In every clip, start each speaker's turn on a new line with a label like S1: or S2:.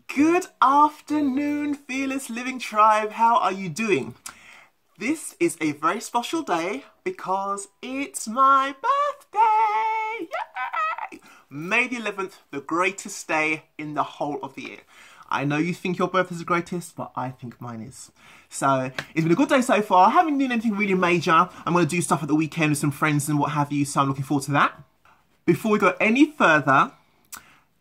S1: Good afternoon, Fearless Living Tribe. How are you doing? This is a very special day because it's my birthday! Yay! May the 11th, the greatest day in the whole of the year. I know you think your birthday is the greatest, but I think mine is. So, it's been a good day so far. I haven't done anything really major. I'm going to do stuff at the weekend with some friends and what have you, so I'm looking forward to that. Before we go any further,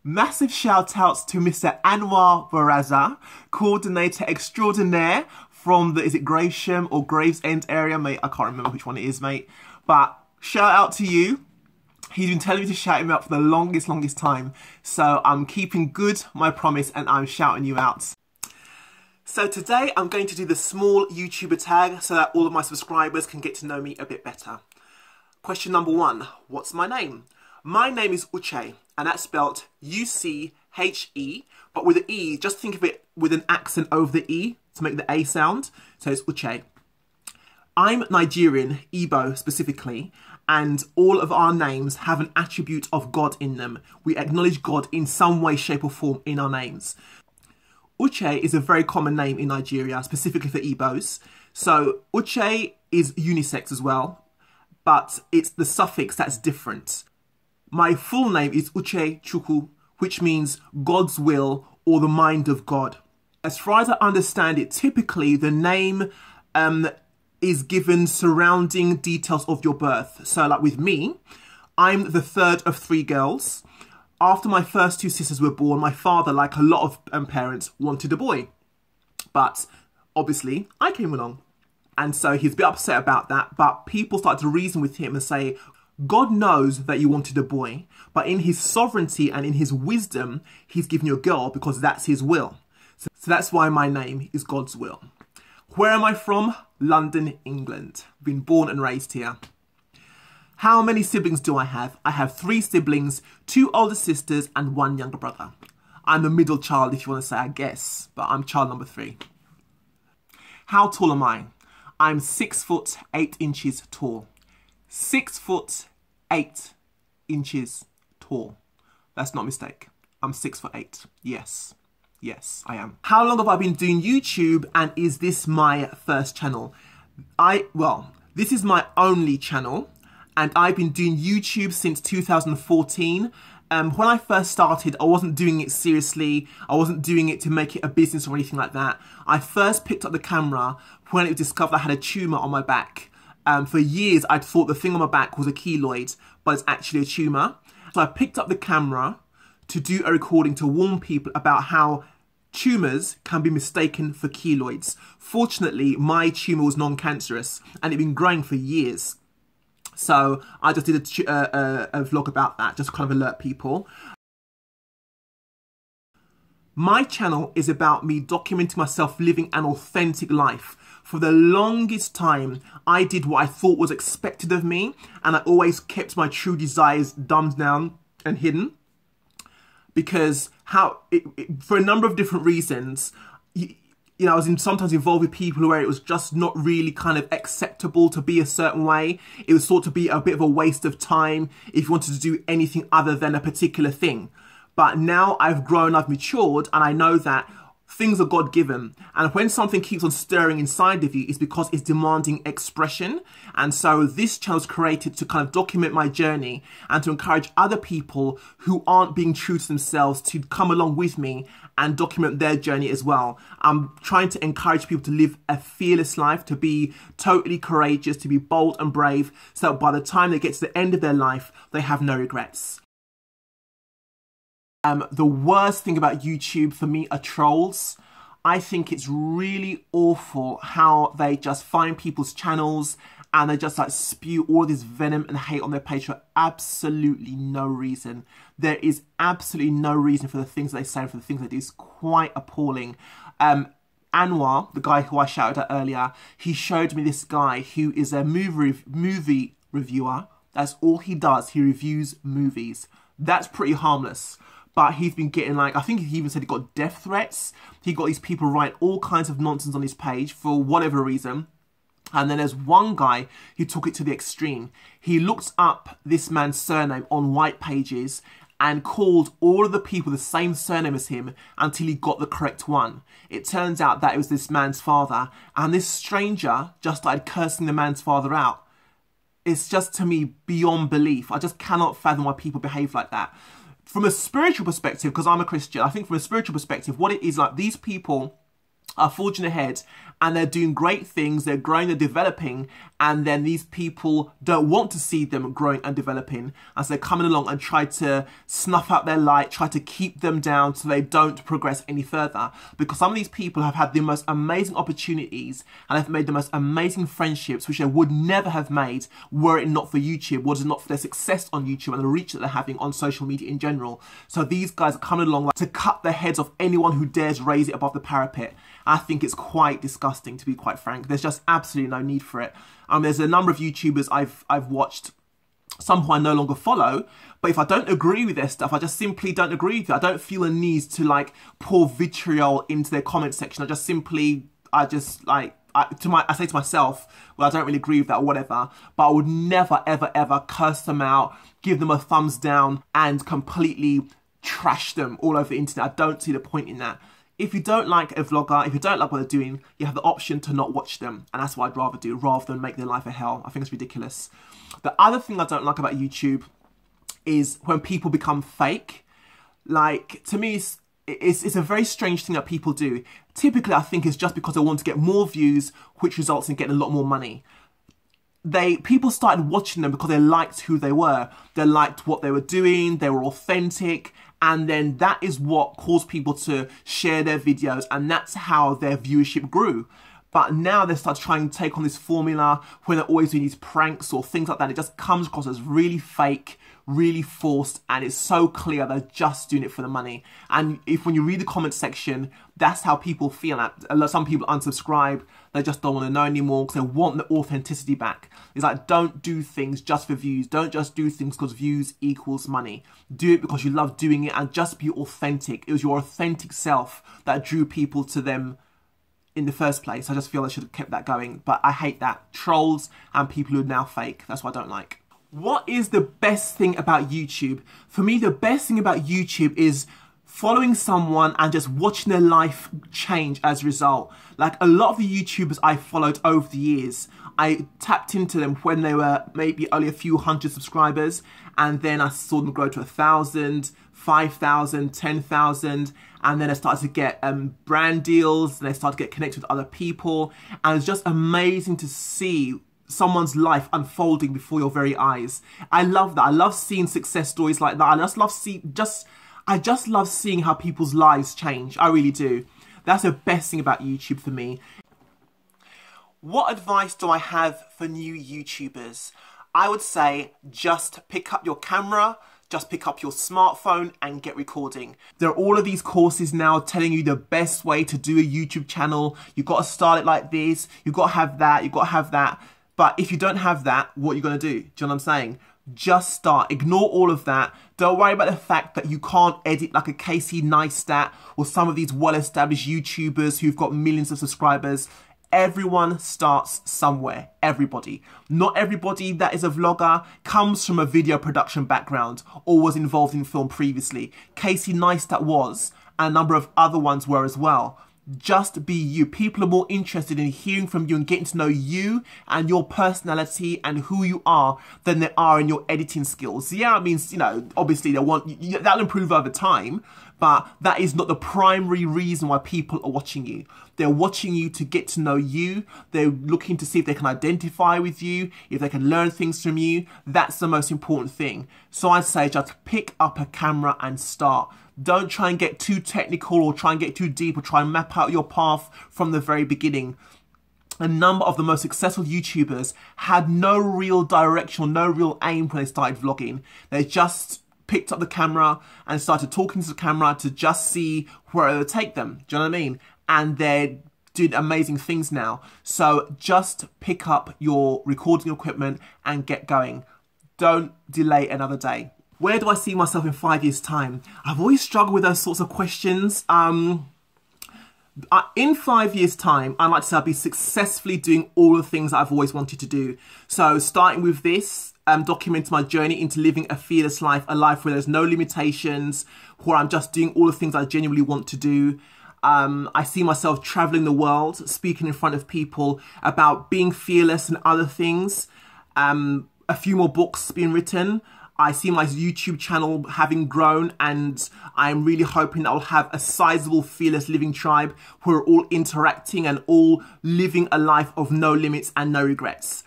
S1: massive shout outs to Mr. Anwar Baraza, coordinator extraordinaire from the, is it Gravesham or Gravesend area, mate? I can't remember which one it is, mate. But shout out to you. He's been telling me to shout him out for the longest time. So I'm keeping good my promise and I'm shouting you out. So today I'm going to do the small YouTuber tag so that all of my subscribers can get to know me a bit better. Question number 1, what's my name? My name is Uche, and that's spelled U-C-H-E, but with an E, just think of it with an accent over the E to make the A sound, so it's Uche. I'm Nigerian, Igbo specifically, and all of our names have an attribute of God in them. We acknowledge God in some way, shape or form in our names. Uche is a very common name in Nigeria, specifically for Igbos. So Uche is unisex as well, but it's the suffix that's different. My full name is Uche Chukwu, which means God's will or the mind of God. As far as I understand it, typically the name is given surrounding details of your birth. So like with me, I'm the third of 3 girls. After my first 2 sisters were born, my father, like a lot of parents, wanted a boy. But obviously, I came along. And so he's a bit upset about that. But people started to reason with him and say, God knows that you wanted a boy, but in his sovereignty and in his wisdom, he's given you a girl because that's his will. So that's why my name is God's will. Where am I from? London, England. Been born and raised here. How many siblings do I have? I have 3 siblings, 2 older sisters and 1 younger brother. I'm the middle child, if you want to say, I guess, but I'm child number 3. How tall am I? I'm 6 foot 8 inches tall. 6 foot 8 inches tall. That's not a mistake. I'm 6 foot 8. Yes. Yes, I am. How long have I been doing YouTube, and is this my first channel? Well, this is my only channel, and I've been doing YouTube since 2014. When I first started, I wasn't doing it seriously. I wasn't doing it to make it a business or anything like that. I first picked up the camera when it was discovered I had a tumour on my back. For years, I'd thought the thing on my back was a keloid, but it's actually a tumour. So I picked up the camera to do a recording to warn people about how tumours can be mistaken for keloids. Fortunately, my tumour was non-cancerous and it'd been growing for years. So I just did a vlog about that, just to kind of alert people. My channel is about me documenting myself living an authentic life. For the longest time, I did what I thought was expected of me, and I always kept my true desires dumbed down and hidden. Because for a number of different reasons, you know, I was sometimes involved with people where it was just not really kind of acceptable to be a certain way. It was thought to be a bit of a waste of time if you wanted to do anything other than a particular thing. But now I've grown, I've matured, and I know that things are God-given. And when something keeps on stirring inside of you, it's because it's demanding expression. And so this channel is created to kind of document my journey and to encourage other people who aren't being true to themselves to come along with me and document their journey as well. I'm trying to encourage people to live a fearless life, to be totally courageous, to be bold and brave, so that by the time they get to the end of their life, they have no regrets. The worst thing about YouTube for me are trolls. I think it's really awful how they just find people's channels and they just like spew all this venom and hate on their page for absolutely no reason. There is absolutely no reason for the things they say and for the things they do. It's quite appalling. Anwar, the guy who I shouted at earlier, he showed me this guy who is a movie reviewer. That's all he does. He reviews movies. That's pretty harmless. But he's been getting, like, I think he even said he got death threats. He got these people write all kinds of nonsense on his page for whatever reason. And then there's one guy who took it to the extreme. He looked up this man's surname on white pages and called all of the people the same surname as him until he got the correct one. It turns out that it was this man's father, and this stranger just started cursing the man's father out. It's just, to me, beyond belief. I just cannot fathom why people behave like that. From a spiritual perspective, because I'm a Christian, I think from a spiritual perspective, what it is like, these people are forging ahead and they're doing great things, they're growing, they're developing, and then these people don't want to see them growing and developing, as they're coming along and try to snuff out their light, try to keep them down so they don't progress any further. Because some of these people have had the most amazing opportunities and have made the most amazing friendships, which they would never have made were it not for YouTube, was it not for their success on YouTube and the reach that they're having on social media in general. So these guys are coming along to cut the heads of anyone who dares raise it above the parapet. I think it's quite disgusting, to be quite frank. There's just absolutely no need for it. There's a number of YouTubers I've watched, some who I no longer follow, but if I don't agree with their stuff, I just simply don't agree with it. I don't feel a need to like pour vitriol into their comment section. I say to myself, well, I don't really agree with that or whatever, but I would never, ever, ever curse them out, give them a thumbs down and completely trash them all over the internet. I don't see the point in that. If you don't like a vlogger, if you don't like what they're doing, you have the option to not watch them. And that's what I'd rather do, rather than make their life a hell. I think it's ridiculous. The other thing I don't like about YouTube is when people become fake. Like, to me, it's a very strange thing that people do. Typically, I think it's just because they want to get more views, which results in getting a lot more money. People started watching them because they liked who they were. They liked what they were doing, they were authentic, and then that is what caused people to share their videos, and that's how their viewership grew. But now they start trying to take on this formula where they're always doing these pranks or things like that. It just comes across as really fake, really forced, and it's so clear they're just doing it for the money. And when you read the comment section, that's how people feel. Some people unsubscribe, they just don't want to know anymore because they want the authenticity back. It's like, don't do things just for views. Don't just do things because views equals money. Do it because you love doing it and just be authentic. It was your authentic self that drew people to them in the first place. I just feel I should have kept that going, but I hate that. Trolls and people who are now fake. That's what I don't like. What is the best thing about YouTube? For me, the best thing about YouTube is following someone and just watching their life change as a result. Like a lot of the YouTubers I followed over the years, I tapped into them when they were maybe only a few hundred subscribers, and then I saw them grow to 1,000, 5,000, 10,000, and then I started to get brand deals, and they started to get connected with other people, and it's just amazing to see someone's life unfolding before your very eyes. I love that. I love seeing success stories like that. I just love seeing how people's lives change. I really do. That's the best thing about YouTube for me. What advice do I have for new YouTubers? I would say just pick up your camera, just pick up your smartphone and get recording. There are all of these courses now telling you the best way to do a YouTube channel. You've got to start it like this, you've got to have that, you've got to have that. But if you don't have that, what are you going to do? Do you know what I'm saying? Just start. Ignore all of that. Don't worry about the fact that you can't edit like a Casey Neistat or some of these well-established YouTubers who've got millions of subscribers. Everyone starts somewhere. Everybody. Not everybody that is a vlogger comes from a video production background or was involved in film previously. Casey Neistat was, and a number of other ones were as well. Just be you. People are more interested in hearing from you and getting to know you and your personality and who you are than they are in your editing skills. Yeah, it means, you know, obviously that'll improve over time, but that is not the primary reason why people are watching you. They're watching you to get to know you. They're looking to see if they can identify with you, if they can learn things from you. That's the most important thing. So I'd say just pick up a camera and start. Don't try and get too technical or try and get too deep or try and map out your path from the very beginning. A number of the most successful YouTubers had no real direction or no real aim when they started vlogging. They just picked up the camera and started talking to the camera to just see where it would take them. Do you know what I mean? And they're doing amazing things now. So just pick up your recording equipment and get going. Don't delay another day. Where do I see myself in 5 years' time? I've always struggled with those sorts of questions. In 5 years' time, I'd like to say I'll be successfully doing all the things I've always wanted to do. So starting with this, documenting my journey into living a fearless life, a life where there's no limitations, where I'm just doing all the things I genuinely want to do. I see myself traveling the world, speaking in front of people about being fearless and other things. A few more books being written. I see my YouTube channel having grown, and I'm really hoping that I'll have a sizable fearless living tribe who are all interacting and all living a life of no limits and no regrets.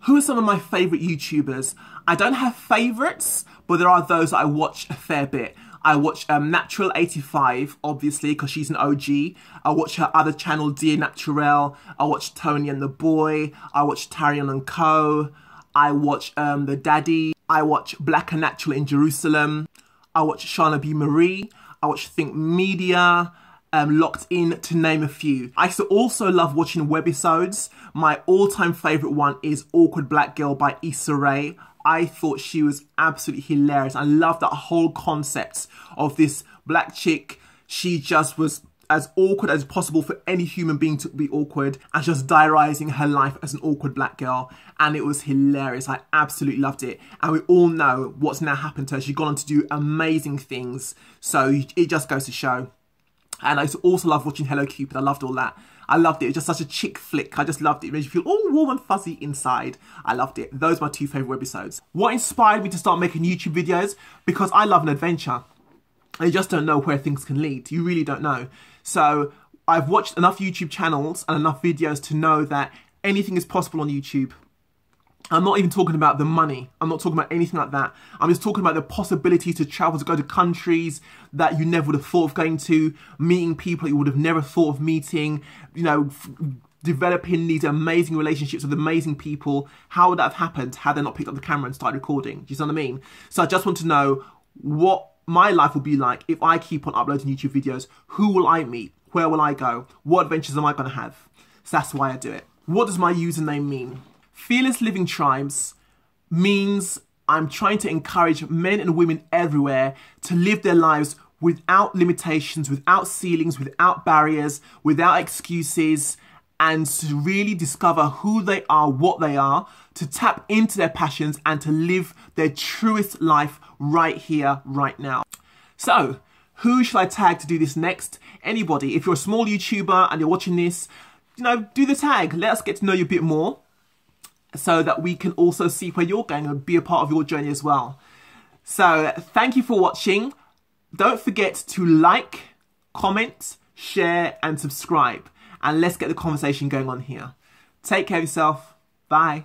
S1: Who are some of my favourite YouTubers? I don't have favourites, but there are those that I watch a fair bit. I watch Natural85, obviously, because she's an OG. I watch her other channel, Dear Naturel. I watch Tony and the Boy. I watch Tarion and Co. I watch The Daddy. I watch Black and Natural in Jerusalem. I watch Shana B. Marie. I watch Think Media. Locked In, to name a few. I used to also love watching webisodes. My all-time favourite one is Awkward Black Girl by Issa Rae. I thought she was absolutely hilarious. I love that whole concept of this black chick. She just was as awkward as possible for any human being to be awkward, and just diarising her life as an awkward black girl. And it was hilarious. I absolutely loved it. And we all know what's now happened to her. She's gone on to do amazing things. So it just goes to show. And I also love watching Hello Cupid. I loved all that. I loved it. It was just such a chick flick. I just loved it. It made you feel all warm and fuzzy inside. I loved it. Those are my two favourite episodes. What inspired me to start making YouTube videos? Because I love an adventure. And you just don't know where things can lead. You really don't know. So I've watched enough YouTube channels and enough videos to know that anything is possible on YouTube. I'm not even talking about the money. I'm not talking about anything like that. I'm just talking about the possibility to travel, to go to countries that you never would have thought of going to, meeting people that you would have never thought of meeting, you know, developing these amazing relationships with amazing people. How would that have happened had they not picked up the camera and started recording? Do you see what I mean? So I just want to know what my life will be like if I keep on uploading YouTube videos. Who will I meet? Where will I go? What adventures am I going to have? So that's why I do it. What does my username mean? Fearless Living Tribes means I'm trying to encourage men and women everywhere to live their lives without limitations, without ceilings, without barriers, without excuses, and to really discover who they are, what they are, to tap into their passions and to live their truest life right here, right now. So, who should I tag to do this next? Anybody. If you're a small YouTuber and you're watching this, you know, do the tag. Let us get to know you a bit more, so that we can also see where you're going and be a part of your journey as well. So thank you for watching. Don't forget to like, comment, share and subscribe. And let's get the conversation going on here. Take care of yourself. Bye.